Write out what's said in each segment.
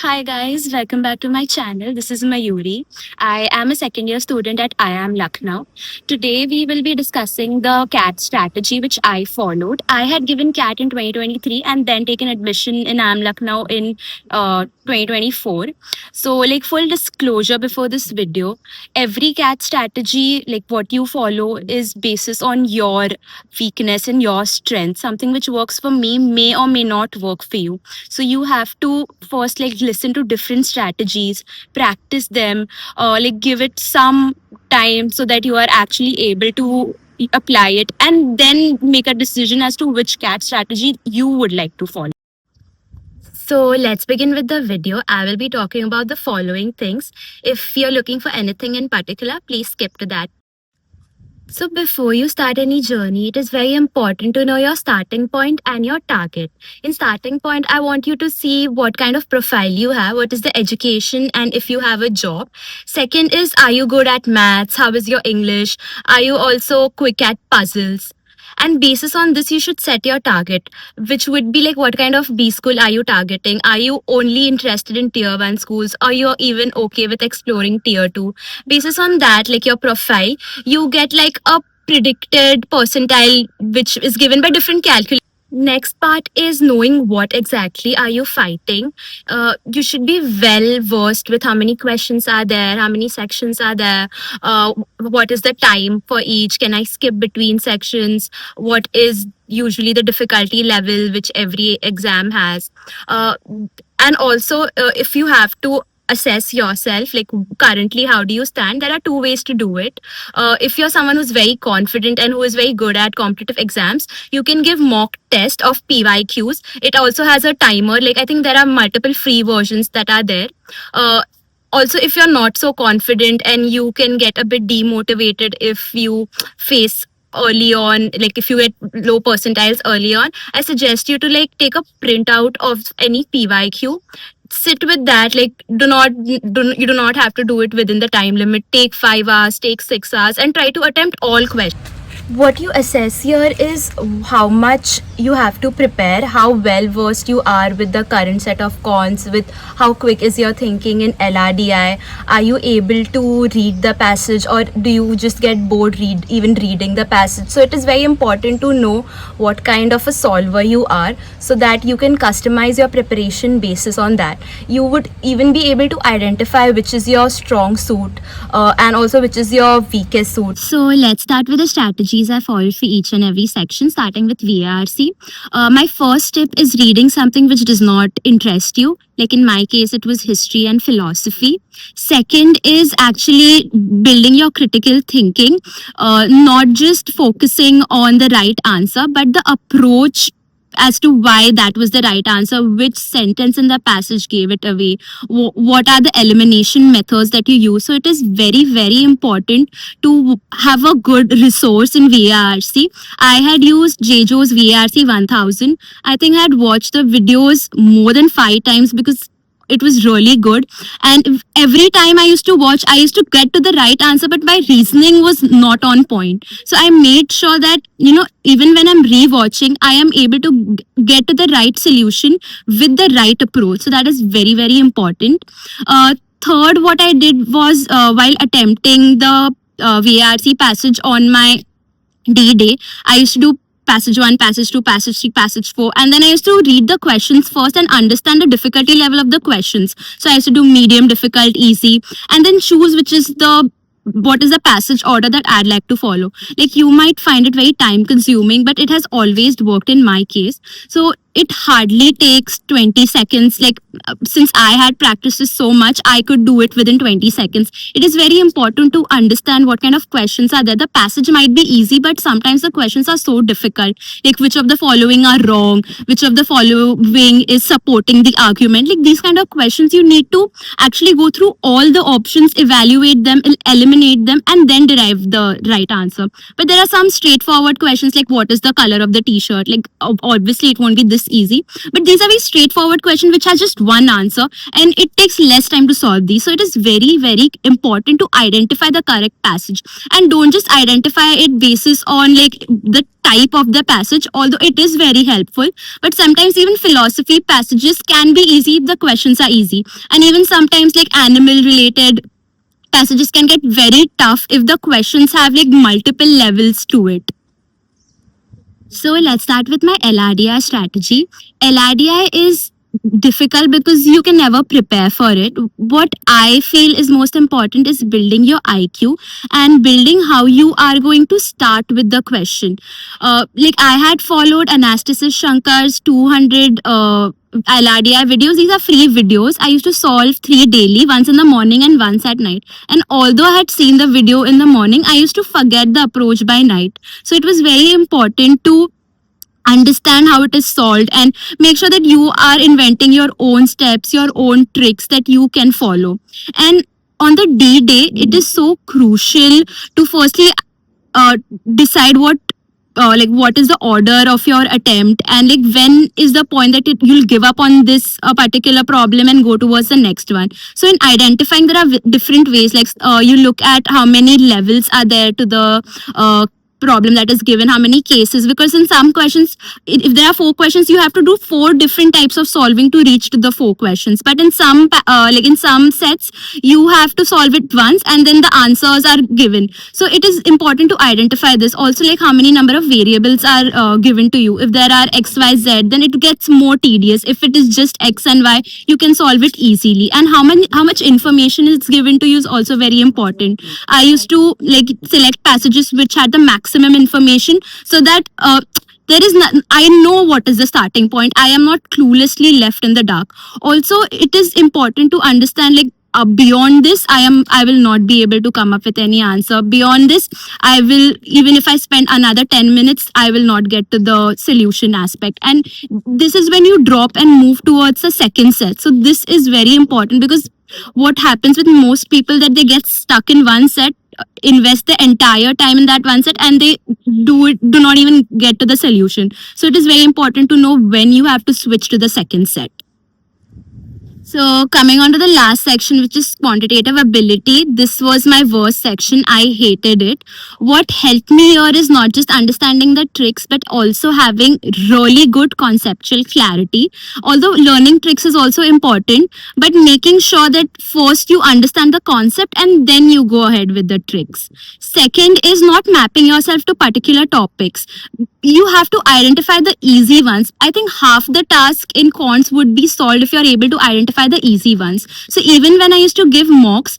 Hi guys, welcome back to my channel. This is Mayuri. I am a second year student at IIM Lucknow. Today we will be discussing the CAT strategy which I followed. I had given CAT in 2023 and then taken admission in IIM Lucknow in 2024. So like full disclosure before this video, every CAT strategy like what you follow is basis on your weakness and your strength. Something which works for me may or may not work for you. So you have to first like listen to different strategies, practice them, like give it some time so that you are actually able to apply it and then make a decision as to which cat strategy you would like to follow. So let's begin with the video. I will be talking about the following things. If you're looking for anything in particular, please skip to that. So, before you start any journey, it is very important to know your starting point and your target. In starting point, I want you to see what kind of profile you have, what is the education, and if you have a job. Second is, are you good at maths? How is your English? Are you also quick at puzzles? And basis on this, you should set your target, which would be like what kind of B school are you targeting? Are you only interested in tier 1 schools or you're even okay with exploring tier 2? Basis on that, like your profile, you get like a predicted percentile which is given by different calculators. Next part is knowing what exactly are you fighting. You should be well versed with how many questions are there, how many sections are there, what is the time for each, can I skip between sections, what is usually the difficulty level which every exam has. And also, if you have to assess yourself like currently how do you stand, there are two ways to do it. If you're someone who's very confident and who is very good at competitive exams, you can give mock test of PYQs. It also has a timer, like I think there are multiple free versions that are there. Also, if you're not so confident and you can get a bit demotivated if you face early on, like if you get low percentiles early on, I suggest you to like take a printout of any PYQ, sit with that, like you do not have to do it within the time limit. Take 5 hours, take 6 hours, and try to attempt all questions. What you assess here is how much you have to prepare, how well versed you are with the current set of cons, with how quick is your thinking in LRDI. Are you able to read the passage or do you just get bored even reading the passage? So it is very important to know what kind of a solver you are so that you can customize your preparation basis on that. You would even be able to identify which is your strong suit and also which is your weakest suit. So let's start with the strategies I followed for each and every section, starting with VARC. My first tip is reading something which does not interest you. Like in my case, it was history and philosophy. Second is actually building your critical thinking, not just focusing on the right answer, but the approach as to why that was the right answer, which sentence in the passage gave it away, what are the elimination methods that you use. So it is very, very important to have a good resource in VARC. I had used JJo's VARC 1000. I think I had watched the videos more than 5 times because it was really good. And every time I used to watch, I used to get to the right answer, but my reasoning was not on point. So I made sure that, even when I'm rewatching, I am able to get to the right solution with the right approach. So that is very, very important. Third, what I did was while attempting the VARC passage on my day, I used to do passage 1, passage 2, passage 3, passage 4, and then I used to read the questions first and understand the difficulty level of the questions. So I used to do medium, difficult, easy, and then choose what is the passage order that I'd like to follow. Like you might find it very time consuming, but it has always worked in my case. So it hardly takes 20 seconds. Like since I had practiced this so much, I could do it within 20 seconds. It is very important to understand what kind of questions are there. The passage might be easy, but sometimes the questions are so difficult. Like which of the following are wrong, which of the following is supporting the argument. Like these kind of questions, you need to actually go through all the options, evaluate them, eliminate them, and then derive the right answer. But there are some straightforward questions like what is the color of the t-shirt. Like obviously it won't be this this easy. But these are very straightforward questions which has just one answer, and it takes less time to solve these. So it is very, very important to identify the correct passage, and don't just identify it basis on like the type of the passage, although it is very helpful. But sometimes even philosophy passages can be easy if the questions are easy, and even sometimes like animal related passages can get very tough if the questions have like multiple levels to it. So let's start with my LRDI strategy. LRDI is difficult because you can never prepare for it. What I feel is most important is building your IQ and building how you are going to start with the question. Like I had followed Anastasis Shankar's 200 LRDI videos. These are free videos. I used to solve 3 daily, once in the morning and once at night. And although I had seen the video in the morning, I used to forget the approach by night. So it was very important to understand how it is solved and make sure that you are inventing your own steps, your own tricks that you can follow. And on the D day, it is so crucial to firstly uh, decide like what is the order of your attempt, and like when is the point that you'll give up on this particular problem and go towards the next one. So in identifying, there are different ways, like you look at how many levels are there to the problem that is given, how many cases, because in some questions, if there are 4 questions, you have to do 4 different types of solving to reach to the 4 questions. But in some like in some sets, you have to solve it once and then the answers are given. So it is important to identify this. Also, like how many number of variables are given to you. If there are x, y, z, then it gets more tedious. If it is just x and y, you can solve it easily. And how much information is given to you is also very important. I used to like select passages which had the maximum information, so that there is not, I know what is the starting point. I am not cluelessly left in the dark. Also, it is important to understand like beyond this, I will not be able to come up with any answer. Beyond this, I will, even if I spend another 10 minutes, I will not get to the solution aspect. And this is when you drop and move towards the second set. So this is very important, because what happens with most people that they get stuck in one set, invest the entire time in that one set, and they do not even get to the solution. So it is very important to know when you have to switch to the second set. So coming on to the last section, which is quantitative ability. This was my worst section. I hated it. What helped me here is not just understanding the tricks, but also having really good conceptual clarity. Although learning tricks is also important, but making sure that first you understand the concept and then you go ahead with the tricks. Second is not mapping yourself to particular topics. You have to identify the easy ones. I think half the task in quants would be solved if you're able to identify the easy ones. So even when I used to give mocks,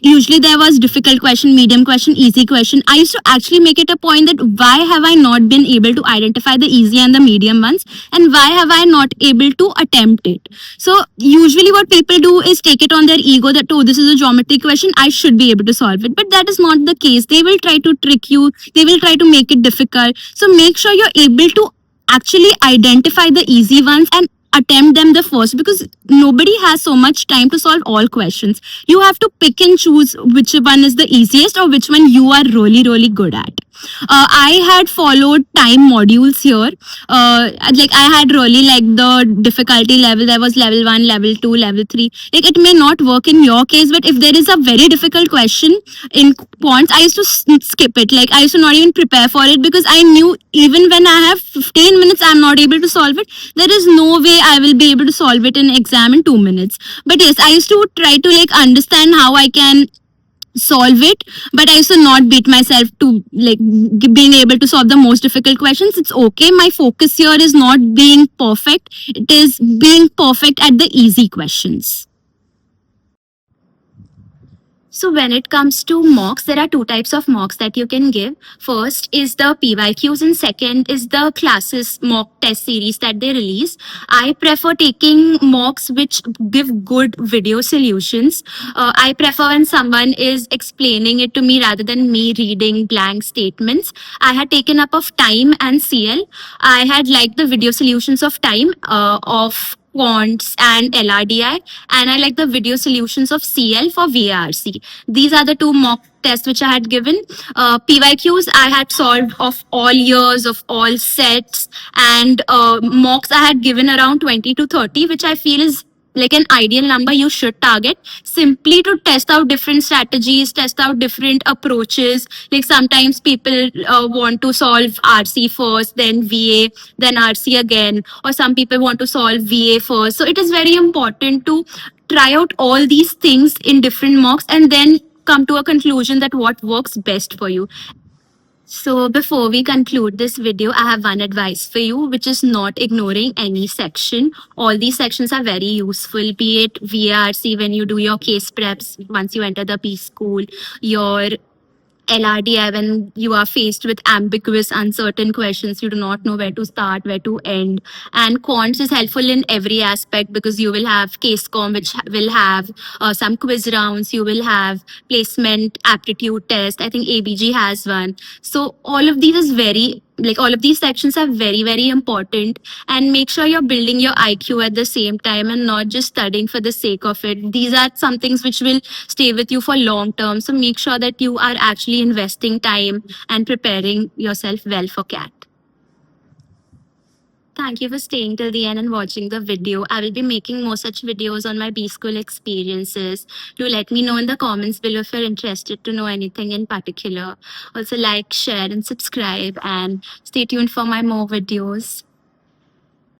usually there was difficult question, medium question, easy question. I used to actually make it a point that why have I not been able to identify the easy and the medium ones, and why have I not able to attempt it. So usually what people do is take it on their ego that, oh, this is a geometry question, I should be able to solve it. But that is not the case. They will try to trick you. They will try to make it difficult. So make sure you're able to actually identify the easy ones and attempt them the first, because nobody has so much time to solve all questions. You have to pick and choose which one is the easiest or which one you are really, really good at. I had followed time modules here. Like I had really like the difficulty level. There was level 1, level 2, level 3. Like it may not work in your case, but if there is a very difficult question in quants, I used to skip it. Like I used to not even prepare for it, because I knew even when I have 15 minutes, I'm not able to solve it. There is no way I will be able to solve it in exam in 2 minutes. But yes, I used to try to like understand how I can solve it, but I used to not beat myself to like being able to solve the most difficult questions. It's okay. My focus here is not being perfect. It is being perfect at the easy questions. So when it comes to mocks, there are 2 types of mocks that you can give. First is the PYQs, and second is the classes mock test series that they release. I prefer taking mocks which give good video solutions. I prefer when someone is explaining it to me rather than me reading blank statements. I had taken up of time and CL. I had liked the video solutions of time, of quants and LRDI, and I like the video solutions of CL for VARC. These are the 2 mock test which I had given. PYQs I had solved of all years, of all sets, and mocks I had given around 20 to 30, which I feel is like an ideal number you should target, simply to test out different strategies, test out different approaches. Like sometimes people want to solve RC first, then VA, then RC again, or some people want to solve VA first. So it is very important to try out all these things in different mocks and then come to a conclusion that what works best for you. So before we conclude this video, I have one advice for you, which is not ignoring any section. All these sections are very useful, be it VRC when you do your case preps once you enter the P school, your LRDI when you are faced with ambiguous, uncertain questions, you do not know where to start, where to end. And quants is helpful in every aspect because you will have case com, which will have some quiz rounds, you will have placement aptitude test. I think ABG has one. So all of these is very like all of these sections are very, very important, and make sure you're building your IQ at the same time and not just studying for the sake of it. These are some things which will stay with you for long term. So make sure that you are actually investing time and preparing yourself well for CAT. Thank you for staying till the end and watching the video. I will be making more such videos on my B school experiences. Do let me know in the comments below if you're interested to know anything in particular. Also like, share and subscribe, and stay tuned for my more videos.